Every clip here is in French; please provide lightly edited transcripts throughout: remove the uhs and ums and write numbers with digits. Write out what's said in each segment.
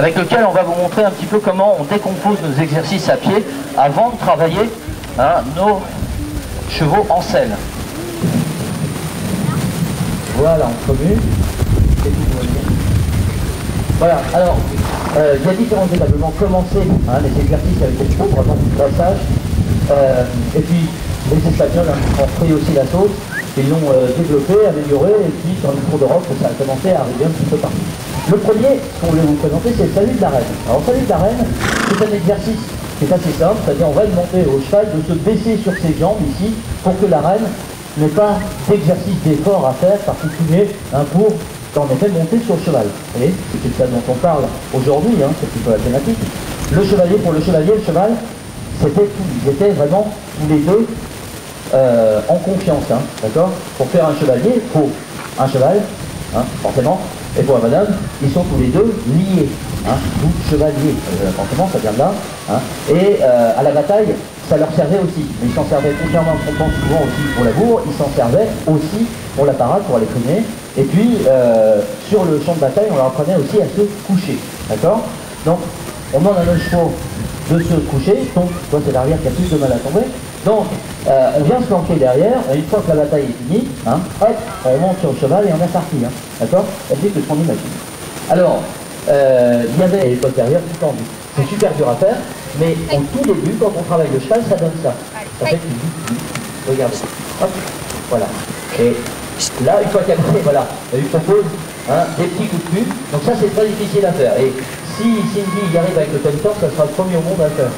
avec lequel on va vous montrer un petit peu comment on décompose nos exercices à pied avant de travailler nos chevaux en selle. Voilà, on remue. Voilà, alors, il y a différentes étapes. Commencer les exercices avec les chevaux, vraiment du passage. Et puis, les Espagnols ont pris aussi la sauce, ils l'ont développé, amélioré, et puis dans le cours d'Europe, ça a commencé à arriver un petit peu partout. Le premier qu'on voulait vous présenter, c'est le salut de la reine. Alors, le salut de la reine, c'est un exercice qui est assez simple, c'est-à-dire on va demander au cheval de se baisser sur ses jambes ici, pour que la reine n'ait pas d'exercice d'effort à faire particulier pour en effet monter sur le cheval. Vous voyez, c'est ça dont on parle aujourd'hui, c'est un petit peu la thématique. Le chevalier, pour le chevalier, le cheval, c'était tout. Ils étaient vraiment tous les deux en confiance, d'accord. Pour faire un chevalier, il faut un cheval, forcément, et pour la madame, ils sont tous les deux liés, tout chevalier, forcément, ça vient de là, et à la bataille, ça leur servait aussi. Mais ils s'en servaient, contrairement à ce qu'on pense souvent aussi pour la bourre, ils s'en servaient aussi pour la parade, pour aller traîner. Et puis, sur le champ de bataille, on leur apprenait aussi à se coucher, d'accord. Donc, on demande à nos chevaux de se coucher, donc, toi c'est l'arrière qui a plus de mal à tomber. Donc, on vient se planquer derrière, et une fois que la bataille est finie, hop, on monte sur le cheval et on est parti, d'accord. C'est ce qu'on imagine. Alors, il y avait à l'époque derrière tout tendu. C'est super dur à faire, mais au tout début, quand on travaille le cheval, ça donne ça. Ça fait regardez, hop, voilà. Et là, une fois qu'après, voilà, on lui propose des petits coups de pub. Donc ça, c'est très difficile à faire. Et si Cindy y arrive avec le pentor, ça sera le premier au monde à le faire.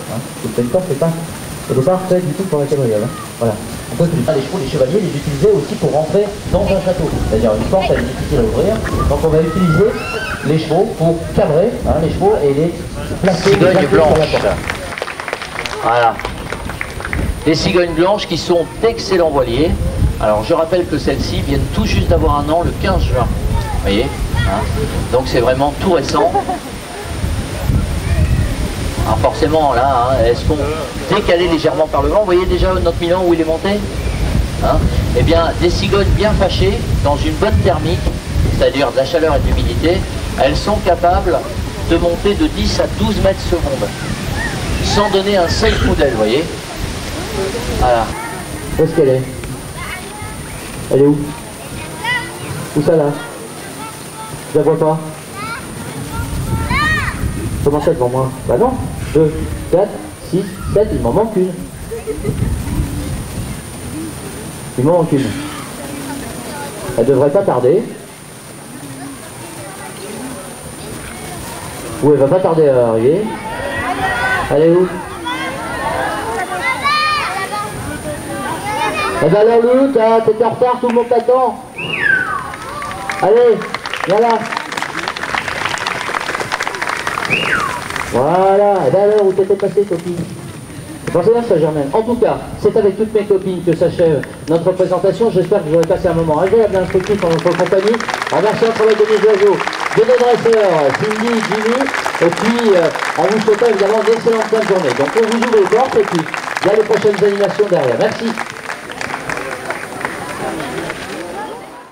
Le pentor, c'est pas fait du tout pour la cavalière. Voilà. On peut les chevaux, les chevaliers, les utiliser aussi pour rentrer dans un château. C'est-à-dire une porte, elle est difficile à ouvrir. Donc on va utiliser les chevaux pour cabrer les chevaux et les placer cigognes blanches. Sur la porte. Voilà. Des cigognes blanches qui sont d'excellents voiliers. Alors je rappelle que celles-ci viennent tout juste d'avoir un an le 15 juin. Vous voyez, donc c'est vraiment tout récent. Alors forcément là, elles sont décalées légèrement par le vent. Vous voyez déjà notre Milan où il est monté, eh bien des cigognes bien fâchées dans une bonne thermique, c'est-à-dire de la chaleur et de l'humidité, elles sont capables de monter de 10 à 12 mètres secondes sans donner un seul coup d'aile, vous voyez. Voilà. Où est-ce qu'elle est? Elle est où? Où ça là? Je la vois pas. Comment ça devant moi? Bah non. 2, 4, 6, 7, il m'en manque une. Il m'en manque une. Elle devrait pas tarder. Ou elle va pas tarder à arriver. Elle est où? Eh ben là, Lou, t'es en retard, tout le monde t'attend. Allez, viens là. Voilà, et bien alors où t'étais passé, copine? C'est pas bien ça, Germaine. En tout cas, c'est avec toutes mes copines que s'achève notre présentation. J'espère que vous aurez passé un moment agréable et instructif en notre compagnie. En remerciant le travail de mes oiseaux, de nos dresseurs, Cindy, Jimmy, et puis en vous souhaitant évidemment d'excellentes bonnes journées. Donc on vous ouvre les portes et puis il y a les prochaines animations derrière. Merci.